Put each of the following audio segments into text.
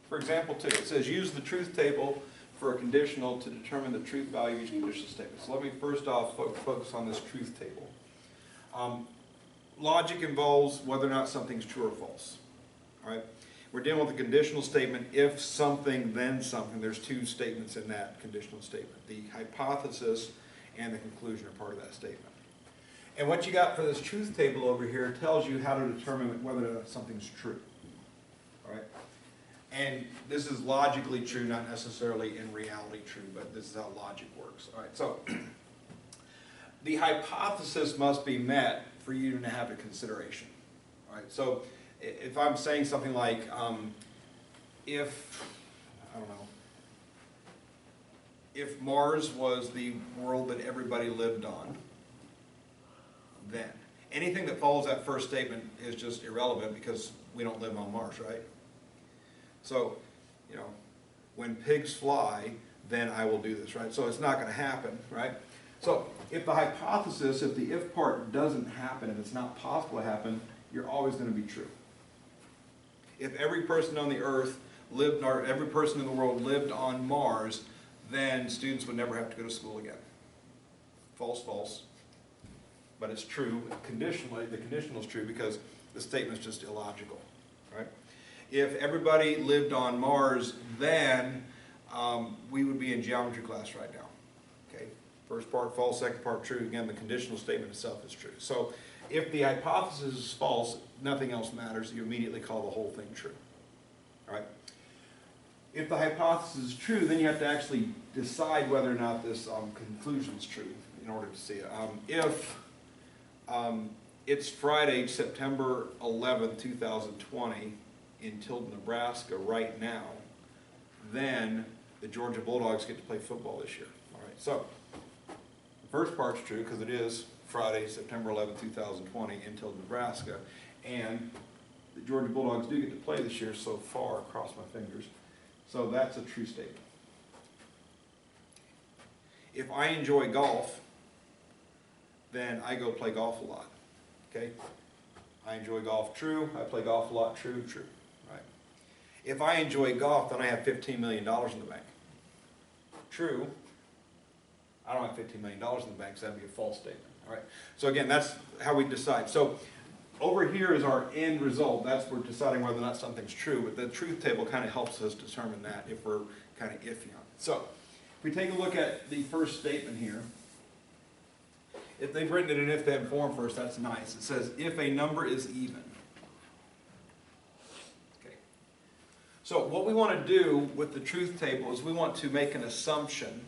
For example 2, it says use the truth table for a conditional to determine the truth value of each conditional statement. So let me first off focus on this truth table. Logic involves whether or not something's true or false. All right? We're dealing with a conditional statement, if something, then something. There's two statements in that conditional statement. The hypothesis and the conclusion are part of that statement. And what you got for this truth table over here tells you how to determine whether or not something's true. All right? And this is logically true, not necessarily in reality true, but this is how logic works. All right, so the hypothesis must be met for you to have a consideration. All right, so if I'm saying something like, if, I don't know, if Mars was the world that everybody lived on, then anything that follows that first statement is just irrelevant because we don't live on Mars, right? So, you know, when pigs fly, then I will do this, right? So it's not going to happen, right? So if the hypothesis, if the if part doesn't happen, if it's not possible to happen, you're always going to be true. If every person on the earth lived, or every person in the world lived on Mars, then students would never have to go to school again. False, false. But it's true conditionally. The conditional is true because the statement is just illogical, right? If everybody lived on Mars, then we would be in geometry class right now. Okay, first part false, second part true. Again, the conditional statement itself is true. So if the hypothesis is false, nothing else matters. You immediately call the whole thing true. All right. If the hypothesis is true, then you have to actually decide whether or not this conclusion is true in order to see it. If it's Friday, September 11th, 2020, in Tilden, Nebraska right now, then the Georgia Bulldogs get to play football this year. All right, so the first part's true because it is Friday, September 11th, 2020 in Tilden, Nebraska, and the Georgia Bulldogs do get to play this year so far, cross my fingers. So that's a true statement. If I enjoy golf, then I go play golf a lot. Okay? I enjoy golf, true. I play golf a lot, true, true. Right? If I enjoy golf, then I have $15 million in the bank. True. I don't have $15 million in the bank, so that'd be a false statement. All right. So again, that's how we decide. So over here is our end result. That's we're deciding whether or not something's true. But the truth table kind of helps us determine that if we're kind of iffy on it. So if we take a look at the first statement here, if they've written it in if-then form first, that's nice. It says, if a number is even. Okay. So what we want to do with the truth table is we want to make an assumption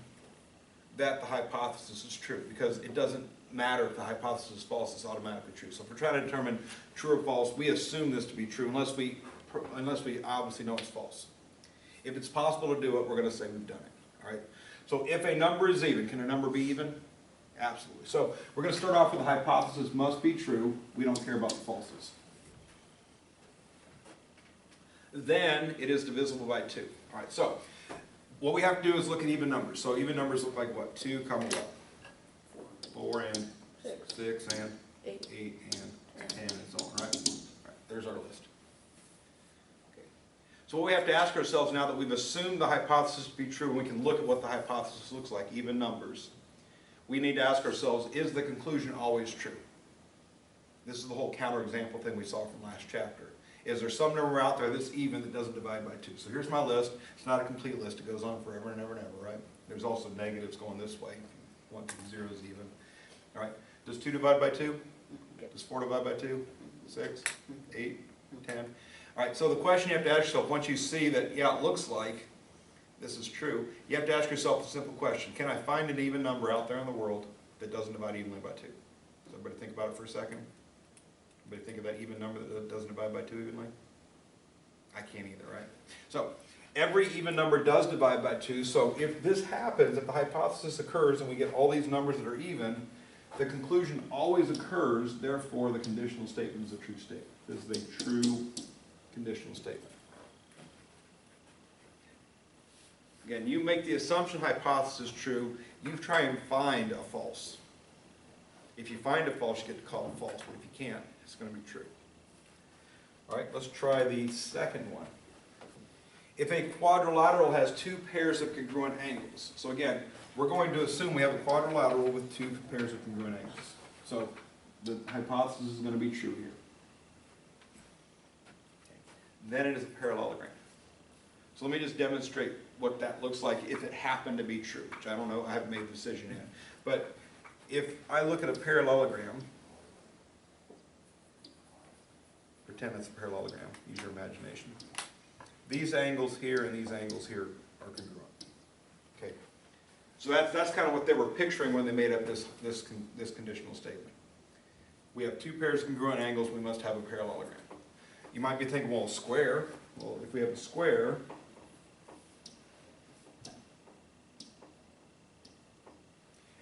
that the hypothesis is true, because it doesn't matter if the hypothesis is false, it's automatically true. So if we're trying to determine true or false, we assume this to be true unless we obviously know it's false. If it's possible to do it, we're going to say we've done it. All right. So if a number is even, can a number be even? Absolutely. So we're going to start off with the hypothesis must be true. We don't care about the falses. Then it is divisible by 2. All right. So what we have to do is look at even numbers. So even numbers look like what? 2, what? 4 and 6 and 8 and 10 and so on. Right? There's our list. Okay. So what we have to ask ourselves now that we've assumed the hypothesis to be true, and we can look at what the hypothesis looks like, even numbers. We need to ask ourselves, is the conclusion always true? This is the whole counterexample thing we saw from last chapter. Is there some number out there that's even that doesn't divide by 2? So here's my list. It's not a complete list. It goes on forever and ever and ever, right? There's also negatives going this way. 1, 2, 0 is even. All right. Does 2 divide by 2? Does 4 divide by 2? 6, 8, 10. All right. So the question you have to ask yourself, once you see that, yeah, it looks like this is true, you have to ask yourself a simple question. Can I find an even number out there in the world that doesn't divide evenly by 2? So everybody think about it for a second. Everybody think of that even number that doesn't divide by 2 evenly? I can't either, right? So every even number does divide by 2. So if this happens, if the hypothesis occurs and we get all these numbers that are even, the conclusion always occurs. Therefore, the conditional statement is a true statement. This is a true conditional statement. Again, you make the assumption hypothesis true, you try and find a false. If you find a false, you get to call it false, but if you can't, it's going to be true. All right, let's try the second one. if a quadrilateral has two pairs of congruent angles, so again, we're going to assume we have a quadrilateral with two pairs of congruent angles. So the hypothesis is going to be true here. Then it is a parallelogram. So let me just demonstrate what that looks like if it happened to be true, which I don't know, I haven't made the decision yet. But if I look at a parallelogram, pretend it's a parallelogram, use your imagination. These angles here and these angles here are congruent. Okay, so that's kind of what they were picturing when they made up this conditional statement. We have two pairs of congruent angles, we must have a parallelogram. You might be thinking, well, a square. Well, if we have a square,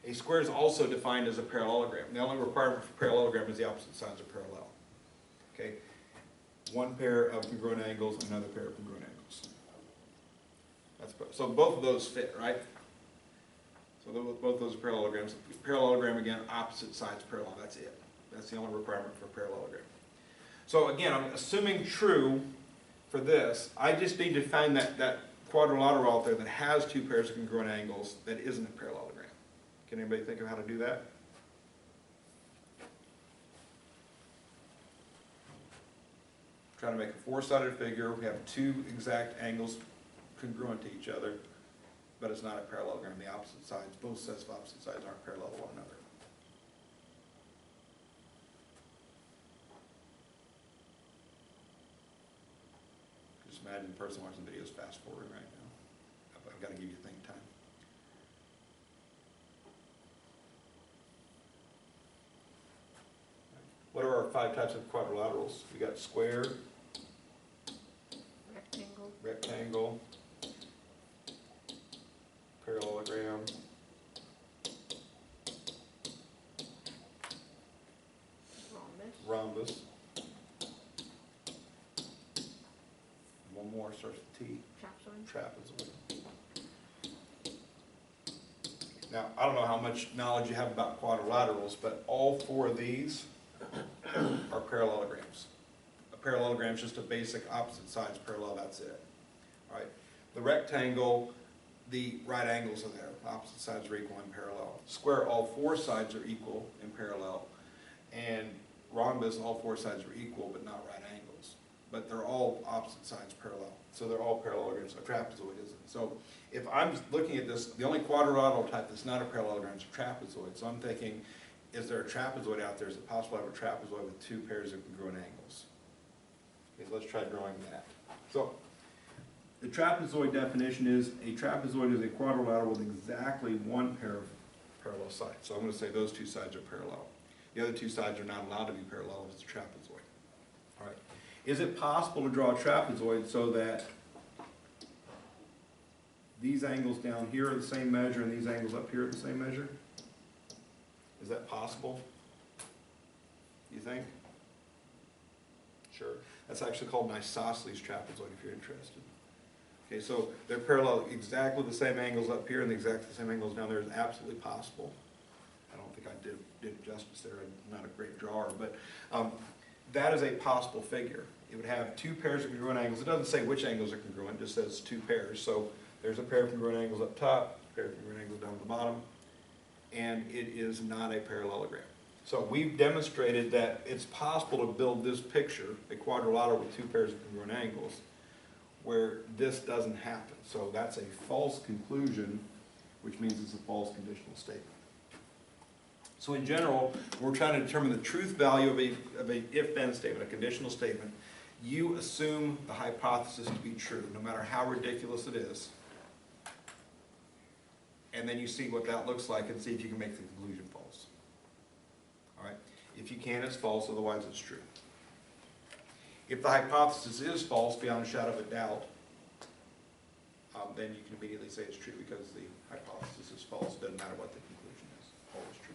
a square is also defined as a parallelogram. The only requirement for parallelogram is the opposite sides are parallel. Okay, one pair of congruent angles, another pair of congruent angles. So both of those fit, right? So both of those are parallelograms. Parallelogram again, opposite sides parallel. That's it. That's the only requirement for parallelogram. So again, I'm assuming true for this. I just need to find that quadrilateral out there that has two pairs of congruent angles that isn't a parallelogram. Can anybody think of how to do that? Trying to make a four-sided figure. We have two exact angles congruent to each other, but it's not a parallelogram. The opposite sides, both sets of opposite sides aren't parallel to one another. Just imagine the person watching the video is fast forwarding right now. I've got to give you think time. What are our five types of quadrilaterals? We got square, rectangle, parallelogram, rhombus. One more starts with T. Trapezoid. Now, I don't know how much knowledge you have about quadrilaterals, but all four of these are parallelograms. A parallelogram is just a basic opposite sides parallel, that's it. All right. The rectangle, the right angles are there. Opposite sides are equal in parallel. Square, all four sides are equal in parallel. And rhombus, all four sides are equal but not right angles. But they're all opposite sides parallel. So they're all parallelograms. So a trapezoid isn't. So if I'm looking at this, the only quadrilateral type that's not a parallelogram is a trapezoid. So I'm thinking, is there a trapezoid out there? Is it possible to have a trapezoid with two pairs of congruent angles? Okay, so let's try drawing that. So the trapezoid definition is a trapezoid is a quadrilateral with exactly one pair of parallel sides. So I'm going to say those two sides are parallel. The other two sides are not allowed to be parallel if it's a trapezoid. All right. Is it possible to draw a trapezoid so that these angles down here are the same measure and these angles up here are the same measure? Is that possible? You think? Sure. That's actually called an isosceles trapezoid if you're interested. Okay, so they're parallel, exactly the same angles up here and exactly the same angles down there is absolutely possible. I don't think I did it justice there. I'm not a great drawer, but that is a possible figure. It would have two pairs of congruent angles. It doesn't say which angles are congruent, it just says two pairs. So there's a pair of congruent angles up top, a pair of congruent angles down at the bottom, and it is not a parallelogram. So we've demonstrated that it's possible to build this picture, a quadrilateral with two pairs of congruent angles, where this doesn't happen. So that's a false conclusion, which means it's a false conditional statement. So in general, we're trying to determine the truth value of a if-then statement, a conditional statement. You assume the hypothesis to be true, no matter how ridiculous it is. And then you see what that looks like and see if you can make the conclusion false. All right? If you can, it's false, otherwise it's true. If the hypothesis is false, beyond a shadow of a doubt, then you can immediately say it's true because the hypothesis is false. It doesn't matter what the conclusion is. Always true.